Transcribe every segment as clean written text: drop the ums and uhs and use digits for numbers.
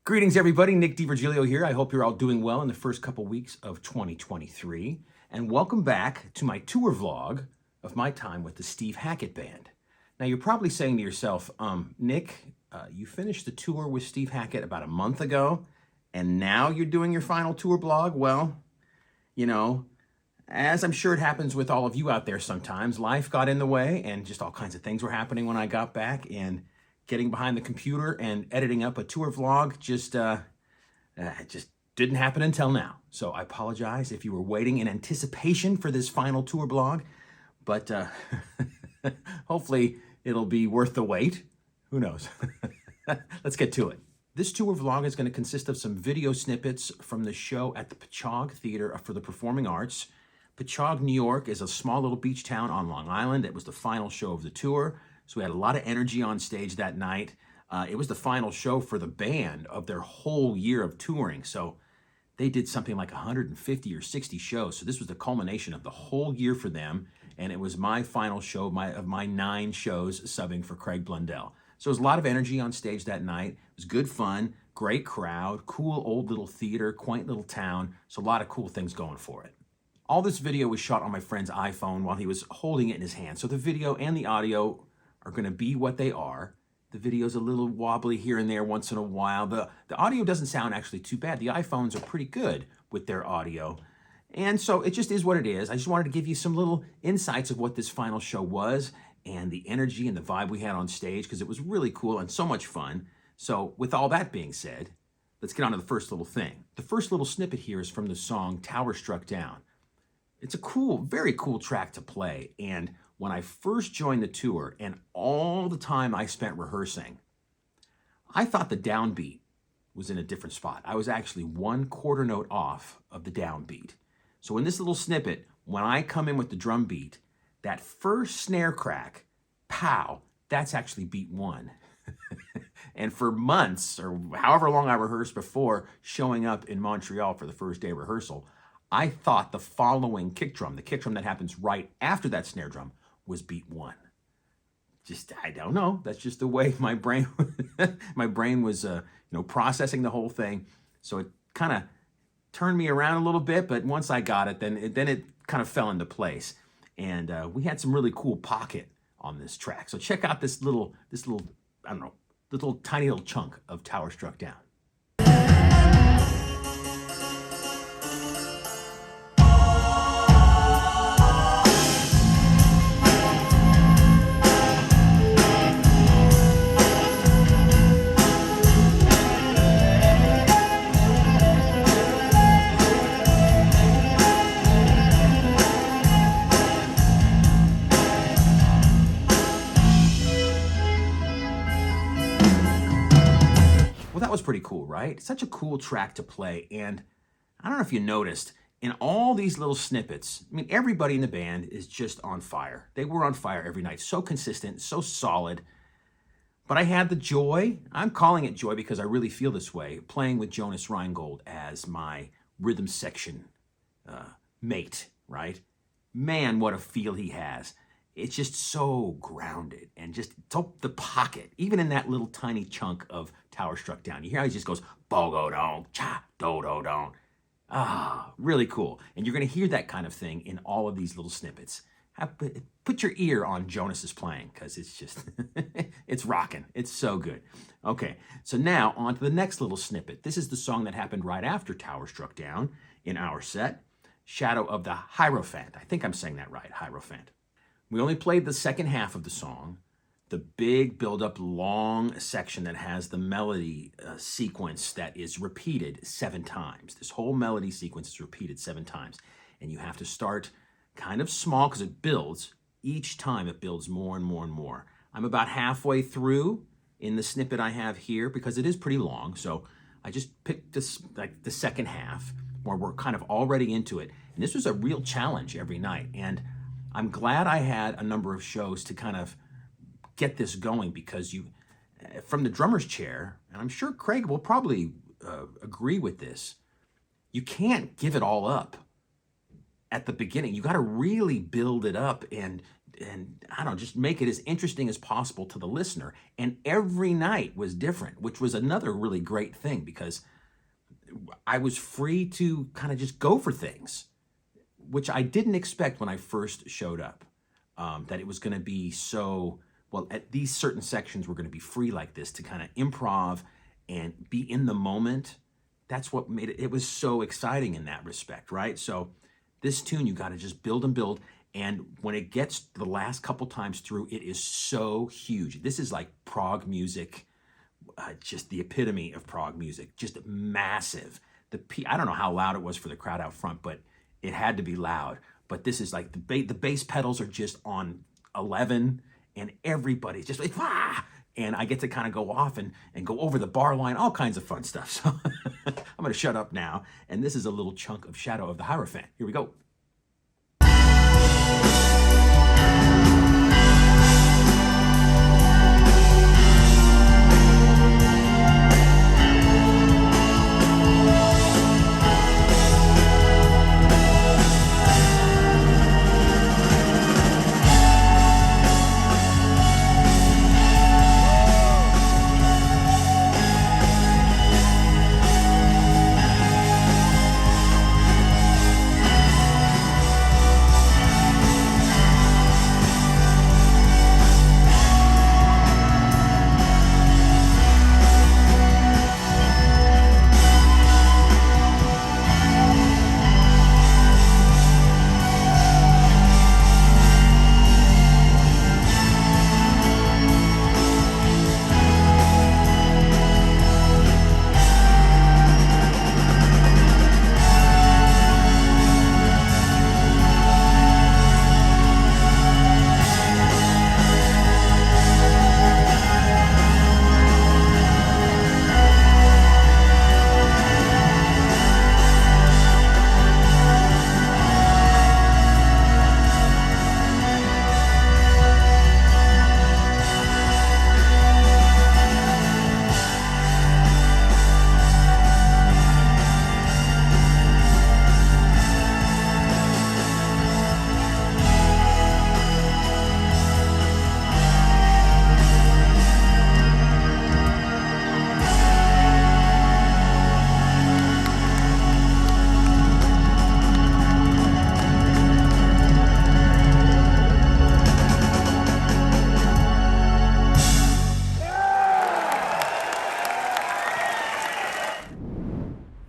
Greetings, everybody. Nick DiVirgilio here. I hope you're all doing well in the first couple weeks of 2023. And welcome back to my tour vlog of my time with the Steve Hackett Band. Now, you're probably saying to yourself, Nick, you finished the tour with Steve Hackett about a month ago, and now you're doing your final tour vlog? Well, you know, as I'm sure it happens with all of you out there sometimes, life got in the way and just all kinds of things were happening when I got back, and getting behind the computer and editing up a tour vlog just didn't happen until now. So I apologize if you were waiting in anticipation for this final tour vlog, but hopefully it'll be worth the wait. Who knows? Let's get to it. This tour vlog is going to consist of some video snippets from the show at the Patchogue Theater for the Performing Arts. Patchogue, New York is a small little beach town on Long Island. It was the final show of the tour. So we had a lot of energy on stage that night. It was the final show for the band of their whole year of touring. So they did something like 150 or 60 shows. So this was the culmination of the whole year for them. And it was my final show of my 9 shows subbing for Craig Blundell. So it was a lot of energy on stage that night. It was good fun, great crowd, cool old little theater, quaint little town. So a lot of cool things going for it. All this video was shot on my friend's iPhone while he was holding it in his hand. So the video and the audio are going to be what they are. The video's a little wobbly here and there once in a while. The audio doesn't sound actually too bad. The iPhones are pretty good with their audio. And so it just is what it is. I just wanted to give you some little insights of what this final show was and the energy and the vibe we had on stage, because it was really cool and so much fun. So with all that being said, let's get on to the first little thing. The first little snippet here is from the song Tower Struck Down. It's a cool, very cool track to play. And when I first joined the tour and all the time I spent rehearsing, I thought the downbeat was in a different spot. I was actually 1/4 note off of the downbeat. So in this little snippet, when I come in with the drum beat, that first snare crack, pow, that's actually beat 1. And for months, or however long I rehearsed before showing up in Montreal for the first day of rehearsal, I thought the following kick drum, the kick drum that happens right after that snare drum, was beat 1. Just, I don't know. That's just the way my brain, was, processing the whole thing. So it kind of turned me around a little bit, but once I got it, then it kind of fell into place. And we had some really cool pocket on this track. So check out this little, I don't know, little tiny little chunk of Tower Struck Down. Well, that was pretty cool, right? Such a cool track to play. And I don't know if you noticed, in all these little snippets, I mean, everybody in the band is just on fire. They were on fire every night. So consistent, so solid. But I had the joy, I'm calling it joy because I really feel this way, playing with Jonas Reingold as my rhythm section mate, right? Man, what a feel he has. It's just so grounded and just the pocket, even in that little tiny chunk of Tower Struck Down. You hear how he just goes, bo-go-don, cha-do-do-don. Ah, really cool. And you're going to hear that kind of thing in all of these little snippets. Put your ear on Jonas's playing, because it's just, it's rocking. It's so good. Okay, so now on to the next little snippet. This is the song that happened right after Tower Struck Down in our set, Shadow of the Hierophant. I think I'm saying that right, Hierophant. We only played the second half of the song, the big build-up long section that has the melody sequence that is repeated 7 times. This whole melody sequence is repeated 7 times. And you have to start kind of small because it builds. Each time it builds more and more and more. I'm about halfway through in the snippet I have here because it is pretty long. So I just picked this, like the second half where we're kind of already into it. And this was a real challenge every night. And I'm glad I had a number of shows to kind of get this going, because you, from the drummer's chair, and I'm sure Craig will probably agree with this, you can't give it all up at the beginning. You got to really build it up and and I don't know, just make it as interesting as possible to the listener. And every night was different, which was another really great thing, because I was free to kind of just go for things, which I didn't expect when I first showed up, that it was going to be so, well, at these certain sections were going to be free like this, to kind of improv and be in the moment. That's what made it was so exciting in that respect, right? So this tune, you got to just build and build. And when it gets the last couple times through, it is so huge. This is like prog music, just the epitome of prog music, just massive. I don't know how loud it was for the crowd out front, but it had to be loud. But this is like the bass pedals are just on 11, and everybody's just like, ah! And I get to kind of go off and go over the bar line, all kinds of fun stuff. So I'm going to shut up now. And this is a little chunk of Shadow of the Hierophant. Here we go.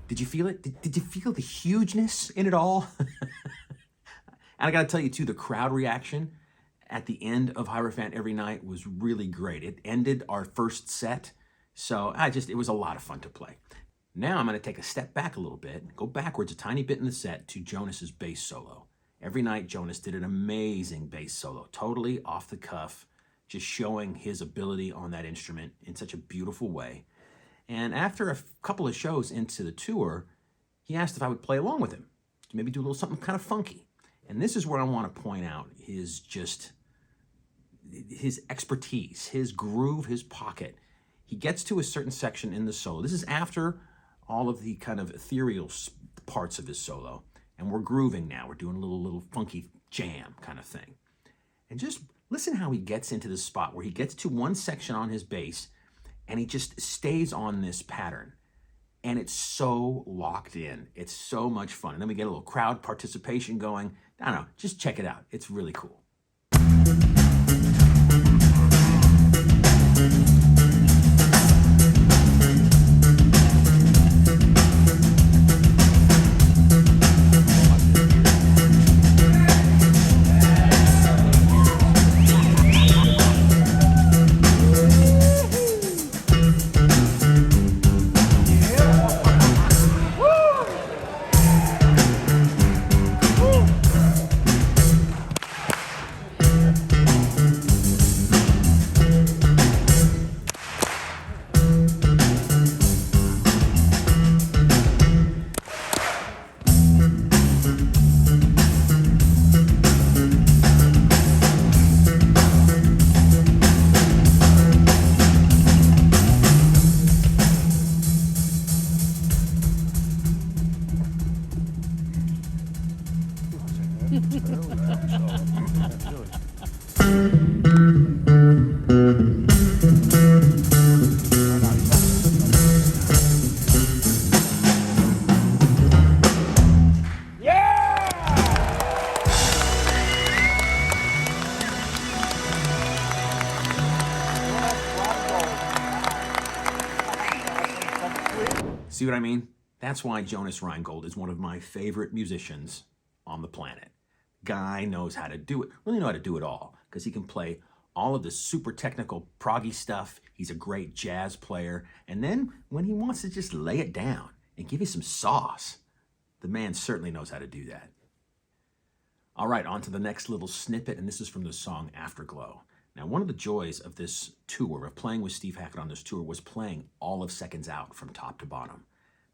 Did you feel it? Did you feel the hugeness in it all? And I got to tell you, too, the crowd reaction at the end of Hierophant every night was really great. It ended our first set, so it was a lot of fun to play. Now I'm going to take a step back a little bit, go backwards a tiny bit in the set to Jonas's bass solo. Every night, Jonas did an amazing bass solo, totally off the cuff, just showing his ability on that instrument in such a beautiful way. And after a couple of shows into the tour, he asked if I would play along with him, maybe do a little something kind of funky. And this is where I want to point out his expertise, his groove, his pocket. He gets to a certain section in the solo. This is after all of the kind of ethereal parts of his solo. And we're grooving now. We're doing a little funky jam kind of thing. And just listen how he gets into this spot where he gets to one section on his bass and he just stays on this pattern. And it's so locked in. It's so much fun. And then we get a little crowd participation going. I don't know, just check it out. It's really cool. See what I mean? That's why Jonas Reingold is one of my favorite musicians on the planet. Guy knows how to do it, really know how to do it all, because he can play all of this super technical proggy stuff. He's a great jazz player. And then when he wants to just lay it down and give you some sauce, the man certainly knows how to do that. All right, on to the next little snippet, and this is from the song Afterglow. Now, one of the joys of this tour, of playing with Steve Hackett on this tour, was playing all of Seconds Out from top to bottom.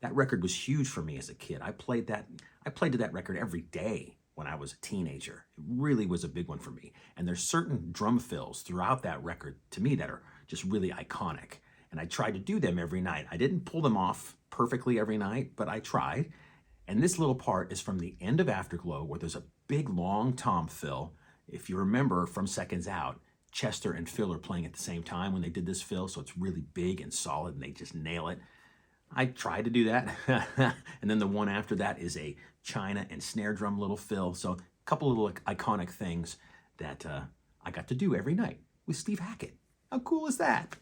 That record was huge for me as a kid. I played to that record every day when I was a teenager. It really was a big one for me. And there's certain drum fills throughout that record, to me, that are just really iconic. And I tried to do them every night. I didn't pull them off perfectly every night, but I tried. And this little part is from the end of Afterglow, where there's a big, long tom fill. If you remember from Seconds Out, Chester and Phil are playing at the same time when they did this fill, so it's really big and solid, and they just nail it. I tried to do that. And then the one after that is a China and snare drum little fill. So a couple little iconic things that I got to do every night with Steve Hackett. How cool is that?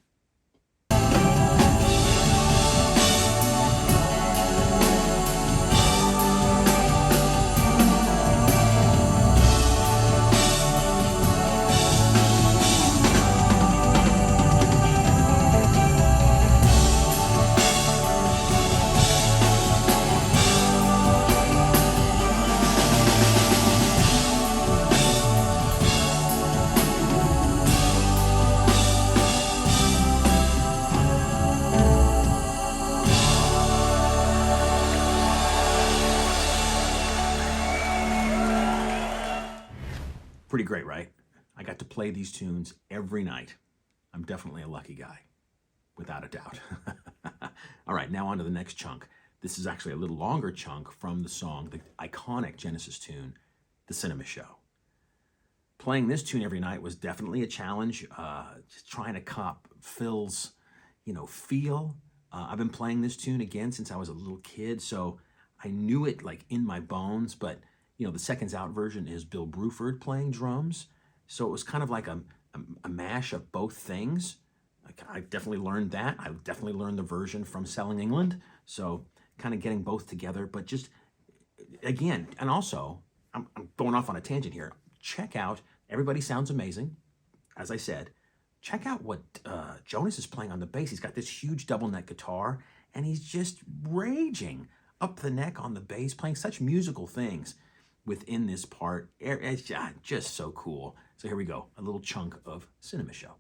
Pretty great, right? I got to play these tunes every night. I'm definitely a lucky guy, without a doubt. All right, now on to the next chunk. This is actually a little longer chunk from the song, the iconic Genesis tune, The Cinema Show. Playing this tune every night was definitely a challenge, just trying to cop Phil's, feel. I've been playing this tune again since I was a little kid, so I knew it like in my bones, but the Seconds Out version is Bill Bruford playing drums. So it was kind of like a mash of both things. I definitely learned that. I definitely learned the version from Selling England. So kind of getting both together, but just, again, and also, I'm going off on a tangent here. Check out, everybody sounds amazing. As I said, check out what Jonas is playing on the bass. He's got this huge double neck guitar, and he's just raging up the neck on the bass, playing such musical things within this part. It's just so cool. So here we go, a little chunk of Cinema Show.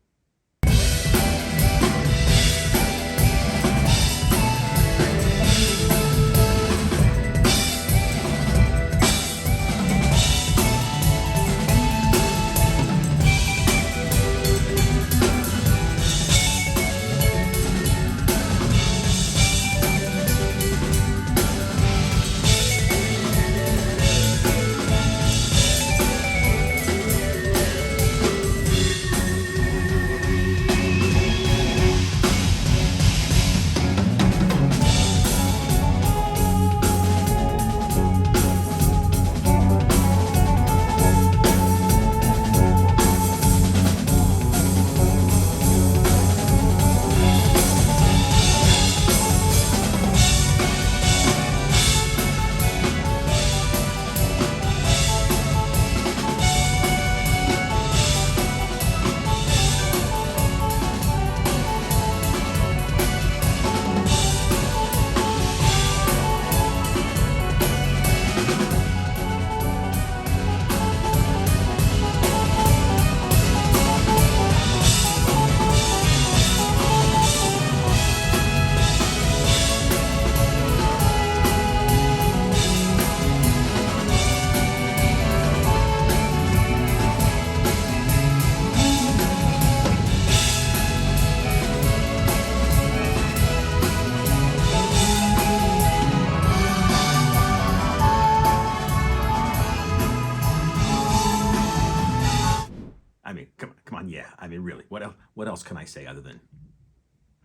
Really, what else can I say other than,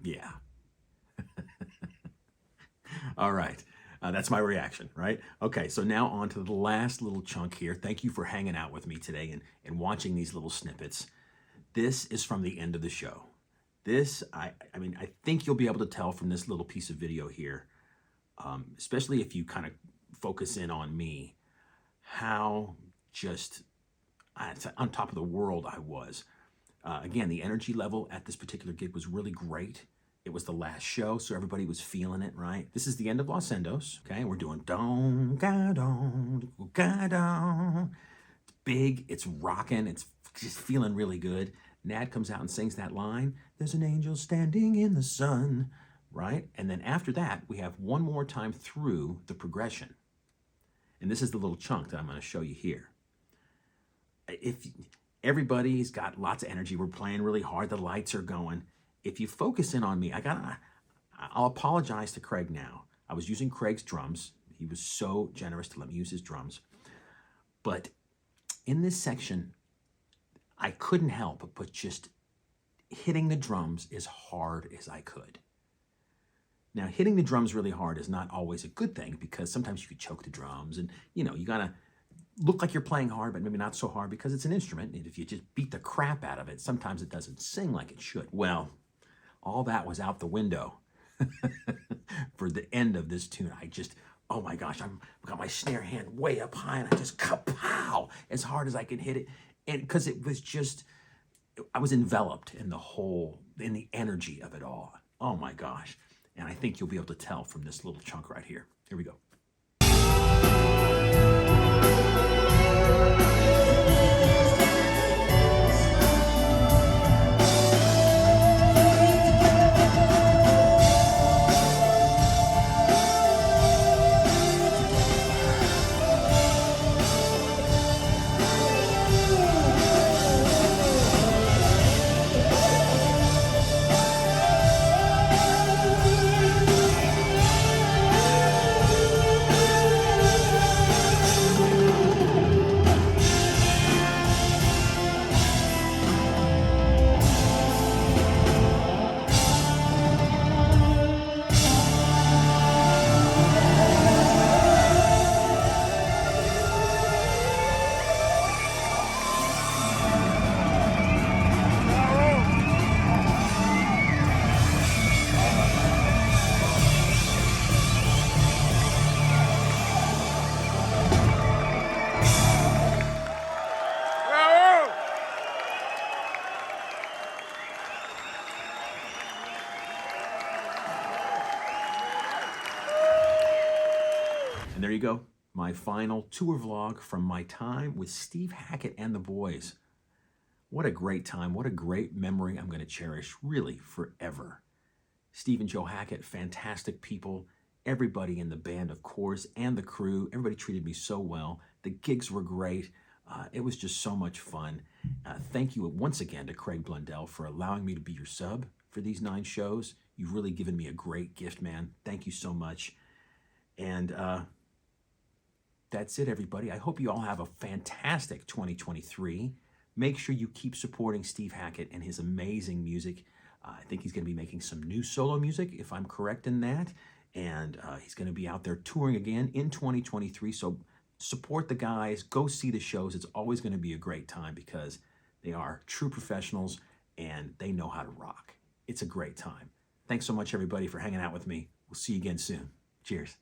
yeah. All right, that's my reaction, right? Okay, so now on to the last little chunk here. Thank you for hanging out with me today and watching these little snippets. This is from the end of the show. This, I think you'll be able to tell from this little piece of video here. especially if you kind of focus in on me, how just on top of the world I was. Again, the energy level at this particular gig was really great. It was the last show, so everybody was feeling it, right? This is the end of Los Endos, okay? We're doing don, ga, don, ga, don. It's big, it's rocking, it's just feeling really good. Nad comes out and sings that line, there's an angel standing in the sun, right? And then after that, we have one more time through the progression. And this is the little chunk that I'm going to show you here. If everybody's got lots of energy, we're playing really hard, the lights are going. If you focus in on me, I'll apologize to Craig now. I was using Craig's drums. He was so generous to let me use his drums. But in this section, I couldn't help but just hitting the drums as hard as I could. Now, hitting the drums really hard is not always a good thing because sometimes you could choke the drums and, you gotta look like you're playing hard, but maybe not so hard because it's an instrument. And if you just beat the crap out of it, sometimes it doesn't sing like it should. Well, all that was out the window for the end of this tune. Oh my gosh, I've got my snare hand way up high and I just kapow as hard as I can hit it. And because it was just, I was enveloped in the energy of it all. Oh my gosh. And I think you'll be able to tell from this little chunk right here. Here we go. And there you go, my final tour vlog from my time with Steve Hackett and the boys. What a great time, what a great memory I'm going to cherish, really, forever. Steve and Joe Hackett, fantastic people. Everybody in the band, of course, and the crew, everybody treated me so well. The gigs were great. It was just so much fun. Thank you once again to Craig Blundell for allowing me to be your sub for these 9 shows. You've really given me a great gift, man. Thank you so much. And that's it, everybody. I hope you all have a fantastic 2023. Make sure you keep supporting Steve Hackett and his amazing music. I think he's going to be making some new solo music, if I'm correct in that. And he's going to be out there touring again in 2023. So support the guys. Go see the shows. It's always going to be a great time because they are true professionals and they know how to rock. It's a great time. Thanks so much, everybody, for hanging out with me. We'll see you again soon. Cheers.